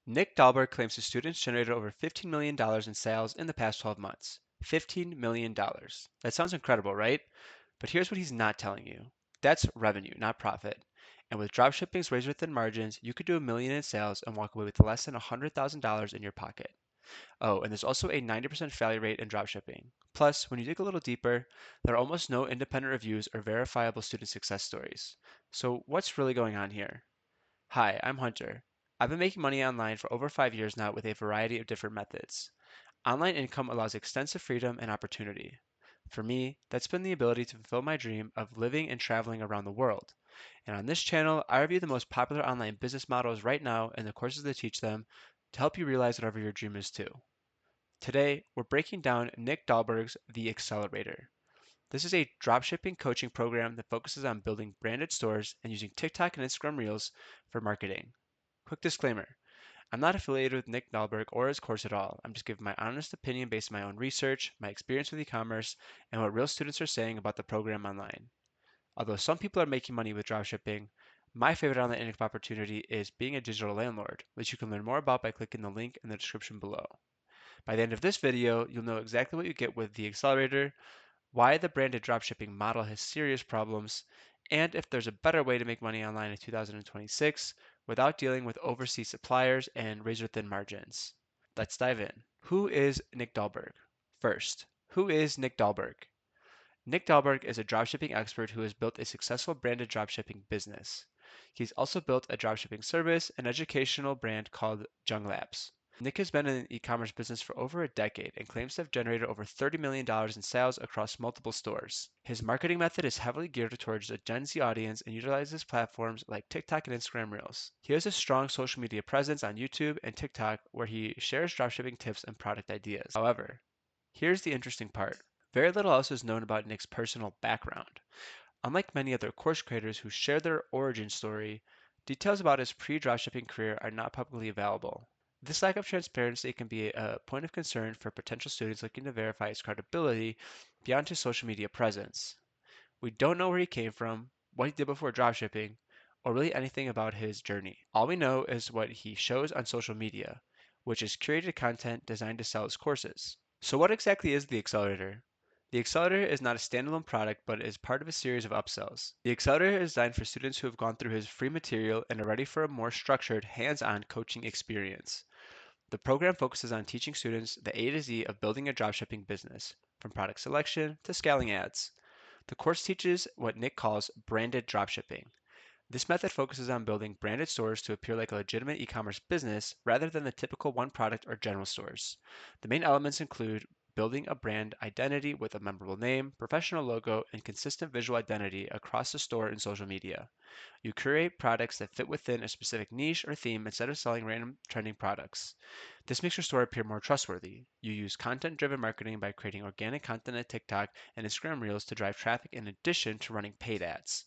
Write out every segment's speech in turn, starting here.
Nick Dahlberg claims his students generated over $15 million in sales in the past 12 months. $15 million. That sounds incredible, right? But here's what he's not telling you. That's revenue, not profit. And with dropshipping's razor thin margins, you could do a million in sales and walk away with less than $100,000 in your pocket. Oh, and there's also a 90% failure rate in dropshipping. Plus, when you dig a little deeper, there are almost no independent reviews or verifiable student success stories. So, what's really going on here? Hi, I'm Hunter. I've been making money online for over 5 years now with a variety of different methods. Online income allows extensive freedom and opportunity. For me, that's been the ability to fulfill my dream of living and traveling around the world. And on this channel, I review the most popular online business models right now and the courses that teach them to help you realize whatever your dream is too. Today, we're breaking down Nick Dahlberg's The Accelerator. This is a dropshipping coaching program that focuses on building branded stores and using TikTok and Instagram Reels for marketing. Quick disclaimer, I'm not affiliated with Nick Dahlberg or his course at all. I'm just giving my honest opinion based on my own research, my experience with e-commerce, and what real students are saying about the program online. Although some people are making money with dropshipping, my favorite online income opportunity is being a digital landlord, which you can learn more about by clicking the link in the description below. By the end of this video, you'll know exactly what you get with the accelerator, why the branded dropshipping model has serious problems, and if there's a better way to make money online in 2026 without dealing with overseas suppliers and razor thin margins. Let's dive in. Who is Nick Dahlberg? First, who is Nick Dahlberg? Nick Dahlberg is a dropshipping expert who has built a successful branded dropshipping business. He's also built a dropshipping service and educational brand called Jung Labs. Nick has been in the e-commerce business for over a decade and claims to have generated over $30 million in sales across multiple stores. His marketing method is heavily geared towards a Gen Z audience and utilizes platforms like TikTok and Instagram Reels. He has a strong social media presence on YouTube and TikTok where he shares dropshipping tips and product ideas. However, here's the interesting part. Very little else is known about Nick's personal background. Unlike many other course creators who share their origin story, details about his pre-dropshipping career are not publicly available. This lack of transparency can be a point of concern for potential students looking to verify his credibility beyond his social media presence. We don't know where he came from, what he did before dropshipping, or really anything about his journey. All we know is what he shows on social media, which is curated content designed to sell his courses. So what exactly is the Accelerator? The Accelerator is not a standalone product, but is part of a series of upsells. The Accelerator is designed for students who have gone through his free material and are ready for a more structured, hands-on coaching experience. The program focuses on teaching students the A to Z of building a dropshipping business, from product selection to scaling ads. The course teaches what Nick calls branded dropshipping. This method focuses on building branded stores to appear like a legitimate e-commerce business rather than the typical one product or general stores. The main elements include building a brand identity with a memorable name, professional logo, and consistent visual identity across the store and social media. You curate products that fit within a specific niche or theme instead of selling random trending products. This makes your store appear more trustworthy. You use content-driven marketing by creating organic content at TikTok and Instagram Reels to drive traffic in addition to running paid ads.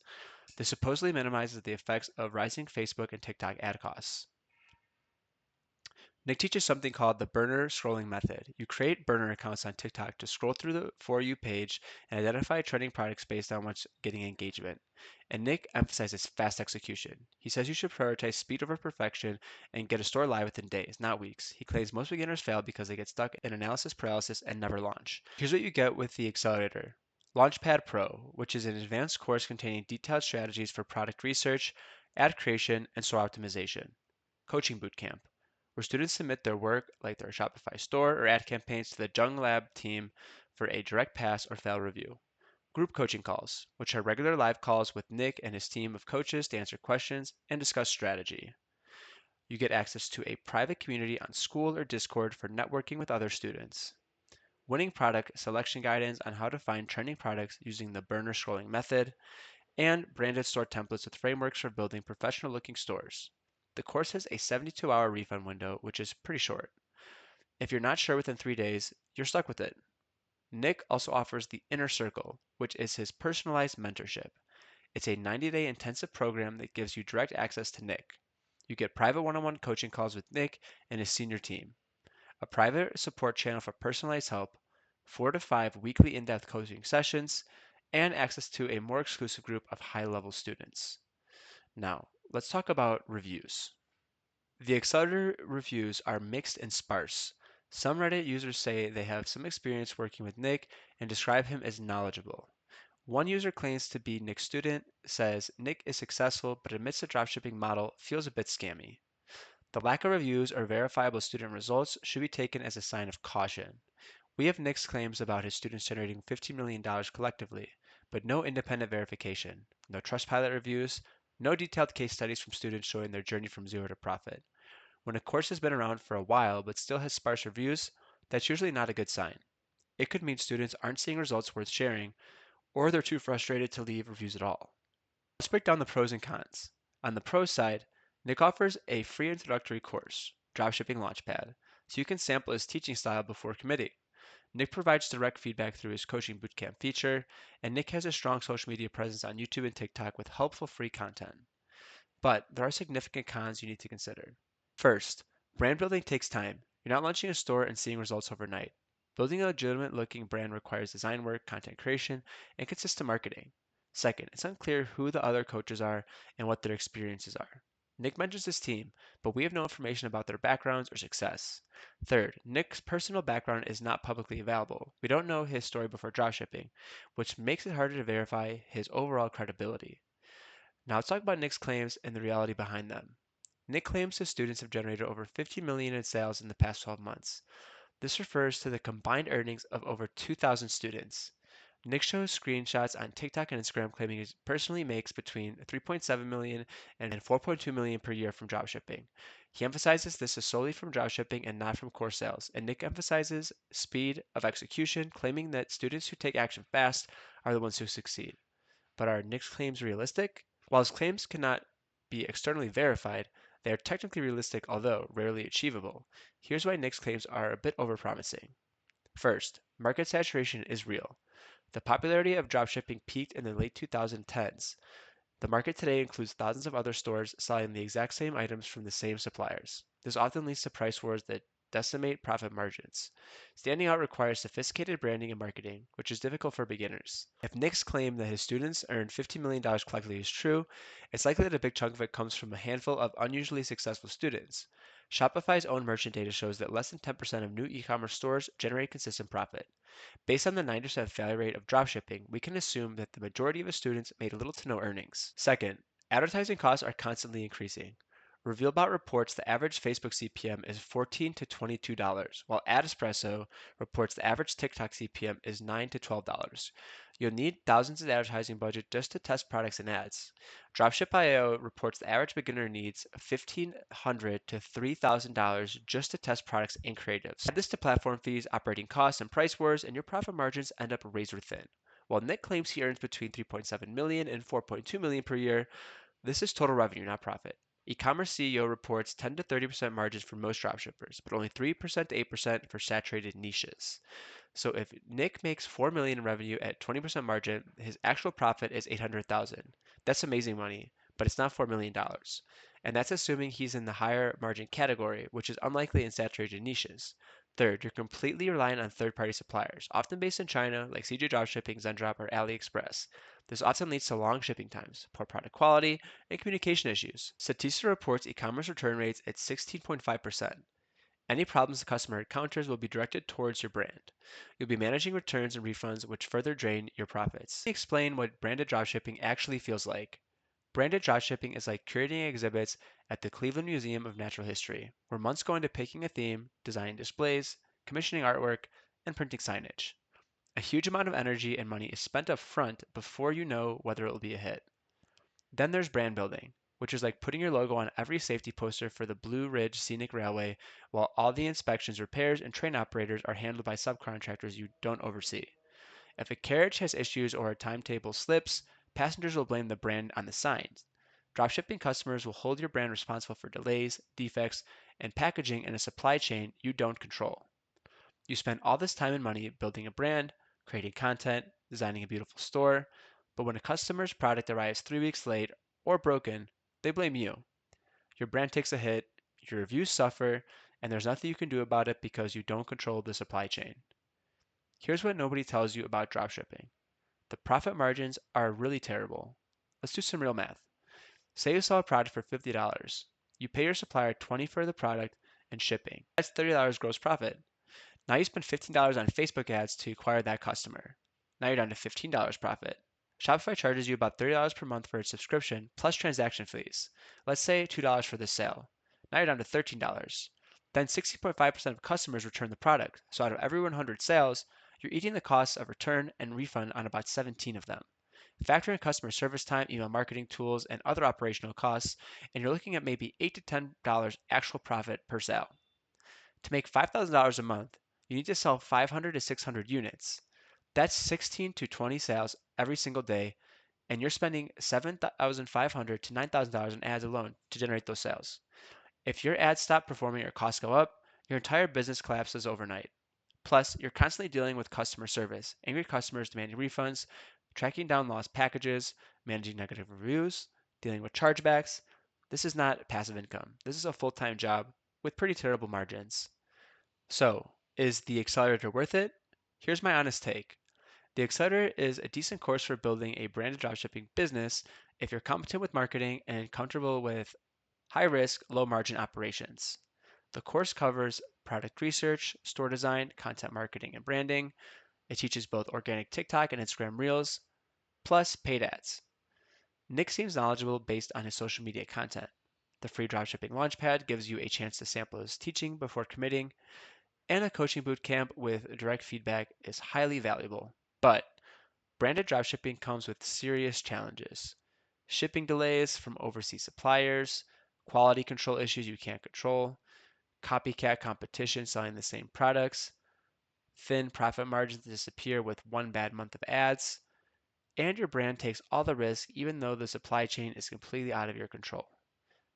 This supposedly minimizes the effects of rising Facebook and TikTok ad costs. Nick teaches something called the burner scrolling method. You create burner accounts on TikTok to scroll through the For You page and identify trending products based on what's getting engagement. And Nick emphasizes fast execution. He says you should prioritize speed over perfection and get a store live within days, not weeks. He claims most beginners fail because they get stuck in analysis paralysis and never launch. Here's what you get with the Accelerator. Launchpad Pro, which is an advanced course containing detailed strategies for product research, ad creation, and store optimization. Coaching Bootcamp, where students submit their work, like their Shopify store or ad campaigns, to the Jung Lab team for a direct pass or fail review. Group coaching calls, which are regular live calls with Nick and his team of coaches to answer questions and discuss strategy. You get access to a private community on School or Discord for networking with other students. Winning product selection guidance on how to find trending products using the burner scrolling method, and branded store templates with frameworks for building professional looking stores. The course has a 72-hour refund window, which is pretty short. If you're not sure within 3 days, you're stuck with it. Nick also offers the Inner Circle, which is his personalized mentorship. It's a 90-day intensive program that gives you direct access to Nick. You get private one-on-one coaching calls with Nick and his senior team, a private support channel for personalized help, 4 to 5 weekly in-depth coaching sessions, and access to a more exclusive group of high-level students. Now, let's talk about reviews. The Accelerator reviews are mixed and sparse. Some Reddit users say they have some experience working with Nick and describe him as knowledgeable. One user claims to be Nick's student, says Nick is successful but admits the dropshipping model feels a bit scammy. The lack of reviews or verifiable student results should be taken as a sign of caution. We have Nick's claims about his students generating $15 million collectively, but no independent verification, no Trustpilot reviews, no detailed case studies from students showing their journey from zero to profit. When a course has been around for a while but still has sparse reviews, that's usually not a good sign. It could mean students aren't seeing results worth sharing, or they're too frustrated to leave reviews at all. Let's break down the pros and cons. On the pros side, Nick offers a free introductory course, Dropshipping Launchpad, so you can sample his teaching style before committing. Nick provides direct feedback through his coaching bootcamp feature, and Nick has a strong social media presence on YouTube and TikTok with helpful free content. But there are significant cons you need to consider. First, brand building takes time. You're not launching a store and seeing results overnight. Building a legitimate looking brand requires design work, content creation, and consistent marketing. Second, it's unclear who the other coaches are and what their experiences are. Nick mentions his team, but we have no information about their backgrounds or success. Third, Nick's personal background is not publicly available. We don't know his story before dropshipping, which makes it harder to verify his overall credibility. Now let's talk about Nick's claims and the reality behind them. Nick claims his students have generated over 50 million in sales in the past 12 months. This refers to the combined earnings of over 2,000 students. Nick shows screenshots on TikTok and Instagram claiming he personally makes between 3.7 million and 4.2 million per year from dropshipping. He emphasizes this is solely from dropshipping and not from course sales, and Nick emphasizes speed of execution, claiming that students who take action fast are the ones who succeed. But are Nick's claims realistic? While his claims cannot be externally verified, they are technically realistic, although rarely achievable. Here's why Nick's claims are a bit overpromising. First, market saturation is real. The popularity of dropshipping peaked in the late 2010s. The market today includes thousands of other stores selling the exact same items from the same suppliers. This often leads to price wars that decimate profit margins. Standing out requires sophisticated branding and marketing, which is difficult for beginners. If Nick's claim that his students earned $15 million collectively is true, it's likely that a big chunk of it comes from a handful of unusually successful students. Shopify's own merchant data shows that less than 10% of new e-commerce stores generate consistent profit. Based on the 90% failure rate of dropshipping, we can assume that the majority of his students made little to no earnings. Second, advertising costs are constantly increasing. RevealBot reports the average Facebook CPM is $14 to $22, while AdEspresso reports the average TikTok CPM is $9 to $12. You'll need thousands of advertising budget just to test products and ads. Dropship.io reports the average beginner needs $1,500 to $3,000 just to test products and creatives. Add this to platform fees, operating costs, and price wars, and your profit margins end up razor thin. While Nick claims he earns between 3.7 million and 4.2 million per year, this is total revenue, not profit. E-commerce CEO reports 10 to 30% margins for most dropshippers, but only 3% to 8% for saturated niches. So if Nick makes 4 million in revenue at 20% margin, his actual profit is 800,000. That's amazing money, but it's not $4 million. And that's assuming he's in the higher margin category, which is unlikely in saturated niches. Third, you're completely reliant on third-party suppliers, often based in China, like CJ Dropshipping, Zendrop, or AliExpress. This often leads to long shipping times, poor product quality, and communication issues. Statista reports e-commerce return rates at 16.5%. Any problems the customer encounters will be directed towards your brand. You'll be managing returns and refunds, which further drain your profits. Let me explain what branded dropshipping actually feels like. Branded dropshipping is like curating exhibits at the Cleveland Museum of Natural History, where months go into picking a theme, designing displays, commissioning artwork, and printing signage. A huge amount of energy and money is spent up front before you know whether it will be a hit. Then there's brand building, which is like putting your logo on every safety poster for the Blue Ridge Scenic Railway, while all the inspections, repairs, and train operators are handled by subcontractors you don't oversee. If a carriage has issues or a timetable slips, passengers will blame the brand on the signs. Dropshipping customers will hold your brand responsible for delays, defects, and packaging in a supply chain you don't control. You spend all this time and money building a brand, creating content, designing a beautiful store, but when a customer's product arrives 3 weeks late or broken, they blame you. Your brand takes a hit, your reviews suffer, and there's nothing you can do about it because you don't control the supply chain. Here's what nobody tells you about dropshipping. The profit margins are really terrible. Let's do some real math. Say you sell a product for $50. You pay your supplier 20 for the product and shipping. That's $30 gross profit. Now you spend $15 on Facebook ads to acquire that customer. Now you're down to $15 profit. Shopify charges you about $30 per month for its subscription plus transaction fees. Let's say $2 for this sale. Now you're down to $13. Then 60.5% of customers return the product. So out of every 100 sales, you're eating the costs of return and refund on about 17 of them. Factor in customer service time, email marketing tools, and other operational costs, and you're looking at maybe $8 to $10 actual profit per sale. To make $5,000 a month, you need to sell 500 to 600 units. That's 16 to 20 sales every single day, and you're spending $7,500 to $9,000 in ads alone to generate those sales. If your ads stop performing or costs go up, your entire business collapses overnight. Plus, you're constantly dealing with customer service, angry customers demanding refunds, tracking down lost packages, managing negative reviews, dealing with chargebacks. This is not passive income. This is a full-time job with pretty terrible margins. So, is the Accelerator worth it? Here's my honest take. The Accelerator is a decent course for building a branded dropshipping business if you're competent with marketing and comfortable with high risk, low margin operations. The course covers product research, store design, content marketing, and branding. It teaches both organic TikTok and Instagram Reels, plus paid ads. Nick seems knowledgeable based on his social media content. The free dropshipping launchpad gives you a chance to sample his teaching before committing, and a coaching bootcamp with direct feedback is highly valuable. But branded dropshipping comes with serious challenges. Shipping delays from overseas suppliers, quality control issues you can't control, copycat competition selling the same products, thin profit margins disappear with one bad month of ads, and your brand takes all the risk even though the supply chain is completely out of your control.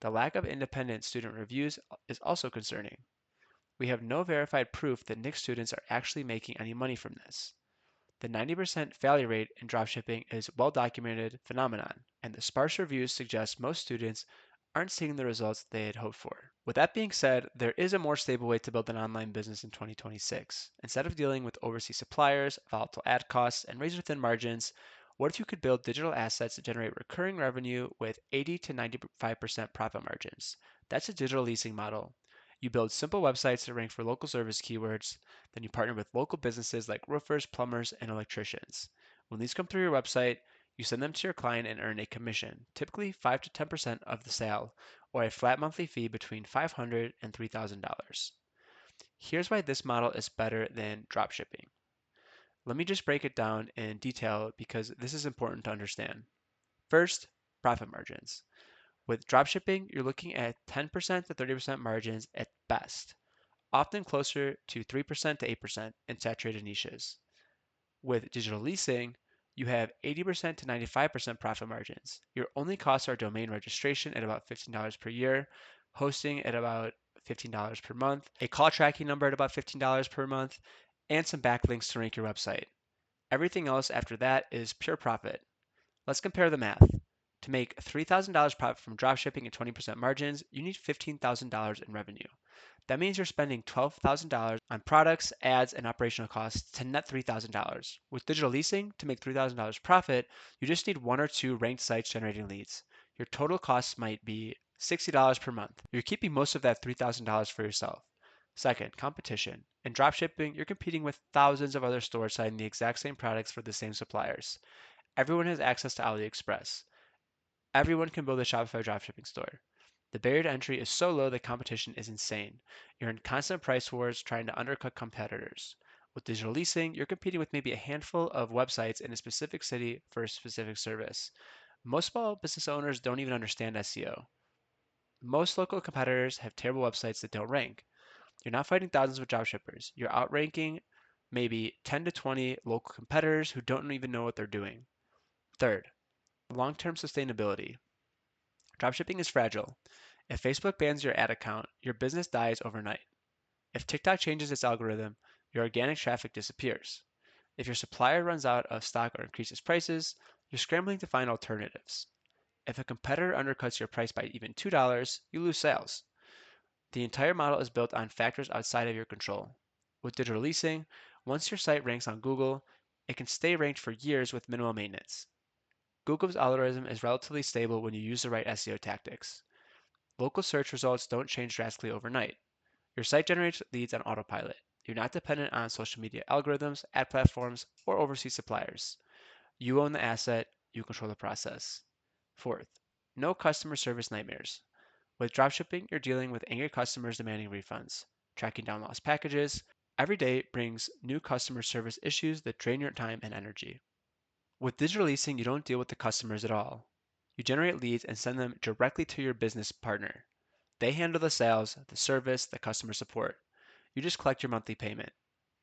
The lack of independent student reviews is also concerning. We have no verified proof that Nick students are actually making any money from this. The 90% failure rate in dropshipping is a well-documented phenomenon, and the sparse reviews suggest most students aren't seeing the results they had hoped for. With that being said, there is a more stable way to build an online business in 2026. Instead of dealing with overseas suppliers, volatile ad costs, and razor-thin margins, what if you could build digital assets that generate recurring revenue with 80 to 95% profit margins? That's a digital leasing model. You build simple websites that rank for local service keywords, then you partner with local businesses like roofers, plumbers, and electricians. When these come through your website, you send them to your client and earn a commission, typically 5 to 10% of the sale, or a flat monthly fee between $500 and $3,000. Here's why this model is better than dropshipping. Let me just break it down in detail because this is important to understand. First, profit margins. With dropshipping, you're looking at 10% to 30% margins at best, often closer to 3% to 8% in saturated niches. With digital leasing, you have 80% to 95% profit margins. Your only costs are domain registration at about $15 per year, hosting at about $15 per month, a call tracking number at about $15 per month, and some backlinks to rank your website. Everything else after that is pure profit. Let's compare the math. To make $3,000 profit from dropshipping at 20% margins, you need $15,000 in revenue. That means you're spending $12,000 on products, ads, and operational costs to net $3,000. With digital leasing, to make $3,000 profit, you just need one or two ranked sites generating leads. Your total costs might be $60 per month. You're keeping most of that $3,000 for yourself. Second, competition. In dropshipping, you're competing with thousands of other stores selling the exact same products for the same suppliers. Everyone has access to AliExpress. Everyone can build a Shopify dropshipping store. The barrier to entry is so low that competition is insane. You're in constant price wars trying to undercut competitors. With digital leasing, you're competing with maybe a handful of websites in a specific city for a specific service. Most small business owners don't even understand SEO. Most local competitors have terrible websites that don't rank. You're not fighting thousands of dropshippers. You're outranking maybe 10 to 20 local competitors who don't even know what they're doing. Third, long-term sustainability. Dropshipping is fragile. If Facebook bans your ad account, your business dies overnight. If TikTok changes its algorithm, your organic traffic disappears. If your supplier runs out of stock or increases prices, you're scrambling to find alternatives. If a competitor undercuts your price by even $2, you lose sales. The entire model is built on factors outside of your control. With digital leasing, once your site ranks on Google, it can stay ranked for years with minimal maintenance. Google's algorithm is relatively stable when you use the right SEO tactics. Local search results don't change drastically overnight. Your site generates leads on autopilot. You're not dependent on social media algorithms, ad platforms, or overseas suppliers. You own the asset, you control the process. Fourth, no customer service nightmares. With dropshipping, you're dealing with angry customers demanding refunds, tracking down lost packages. Every day brings new customer service issues that drain your time and energy. With digital leasing, you don't deal with the customers at all. You generate leads and send them directly to your business partner. They handle the sales, the service, the customer support. You just collect your monthly payment.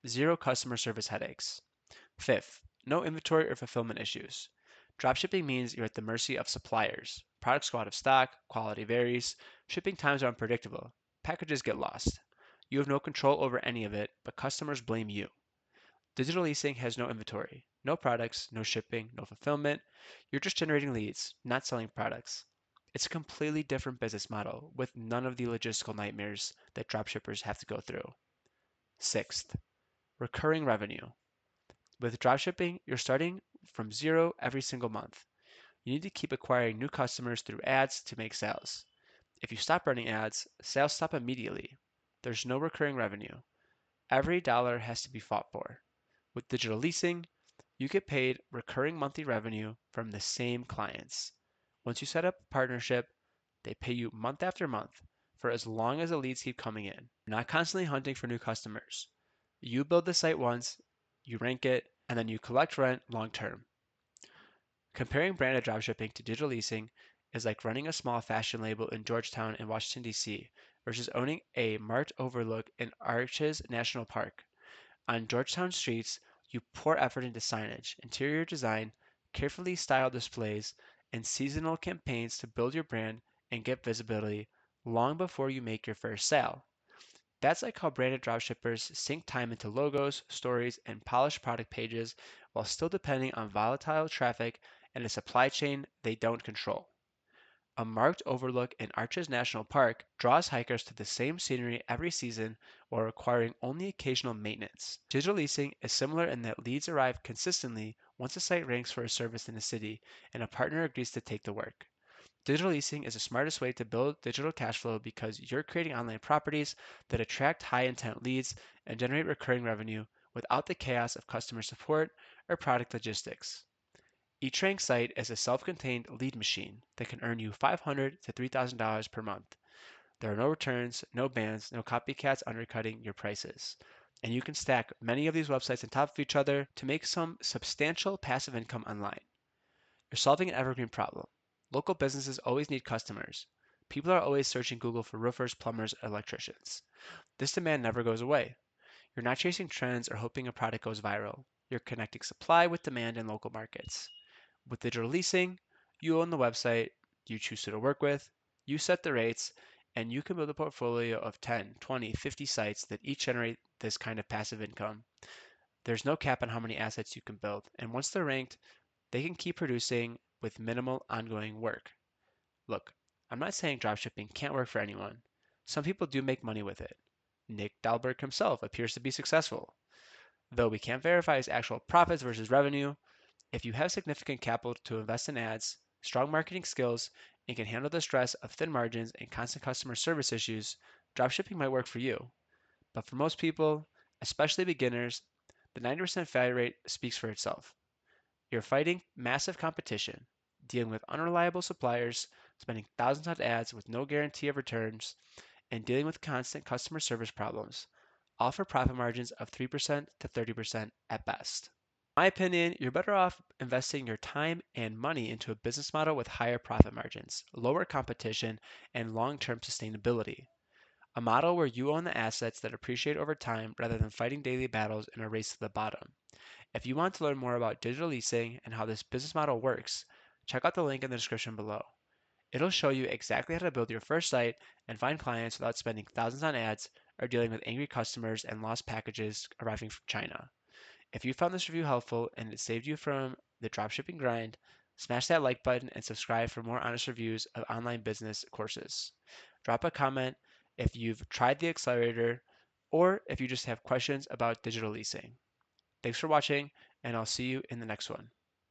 Zero customer service headaches. Fifth, no inventory or fulfillment issues. Dropshipping means you're at the mercy of suppliers. Products go out of stock, quality varies, shipping times are unpredictable, packages get lost. You have no control over any of it, but customers blame you. Digital leasing has no inventory, no products, no shipping, no fulfillment. You're just generating leads, not selling products. It's a completely different business model with none of the logistical nightmares that dropshippers have to go through. Sixth, recurring revenue. With dropshipping, you're starting from zero every single month. You need to keep acquiring new customers through ads to make sales. If you stop running ads, sales stop immediately. There's no recurring revenue. Every dollar has to be fought for. With digital leasing, you get paid recurring monthly revenue from the same clients. Once you set up a partnership, they pay you month after month for as long as the leads keep coming in. You're not constantly hunting for new customers. You build the site once, you rank it, and then you collect rent long term. Comparing branded dropshipping to digital leasing is like running a small fashion label in Georgetown in Washington, D.C., versus owning a marked overlook in Arches National Park. On Georgetown streets, you pour effort into signage, interior design, carefully styled displays, and seasonal campaigns to build your brand and get visibility long before you make your first sale. That's like how branded dropshippers sink time into logos, stories, and polished product pages while still depending on volatile traffic and a supply chain they don't control. A marked overlook in Arches National Park draws hikers to the same scenery every season while requiring only occasional maintenance. Digital leasing is similar in that leads arrive consistently once a site ranks for a service in a city and a partner agrees to take the work. Digital leasing is the smartest way to build digital cash flow because you're creating online properties that attract high intent leads and generate recurring revenue without the chaos of customer support or product logistics. Each rank site is a self-contained lead machine that can earn you $500 to $3,000 per month. There are no returns, no bans, no copycats undercutting your prices. And you can stack many of these websites on top of each other to make some substantial passive income online. You're solving an evergreen problem. Local businesses always need customers. People are always searching Google for roofers, plumbers, electricians. This demand never goes away. You're not chasing trends or hoping a product goes viral. You're connecting supply with demand in local markets. With digital leasing, you own the website, you choose who to work with, you set the rates, and you can build a portfolio of 10, 20, 50 sites that each generate this kind of passive income. There's no cap on how many assets you can build, and once they're ranked, they can keep producing with minimal ongoing work. Look, I'm not saying dropshipping can't work for anyone. Some people do make money with it. Nick Dahlberg himself appears to be successful. Though we can't verify his actual profits versus revenue, if you have significant capital to invest in ads, strong marketing skills, and can handle the stress of thin margins and constant customer service issues, dropshipping might work for you. But for most people, especially beginners, the 90% failure rate speaks for itself. You're fighting massive competition, dealing with unreliable suppliers, spending thousands on ads with no guarantee of returns, and dealing with constant customer service problems, all for profit margins of 3% to 30% at best. In my opinion, you're better off investing your time and money into a business model with higher profit margins, lower competition, and long-term sustainability. A model where you own the assets that appreciate over time rather than fighting daily battles in a race to the bottom. If you want to learn more about digital leasing and how this business model works, check out the link in the description below. It'll show you exactly how to build your first site and find clients without spending thousands on ads or dealing with angry customers and lost packages arriving from China. If you found this review helpful and it saved you from the dropshipping grind, smash that like button and subscribe for more honest reviews of online business courses. Drop a comment if you've tried the Accelerator or if you just have questions about digital leasing. Thanks for watching, and I'll see you in the next one.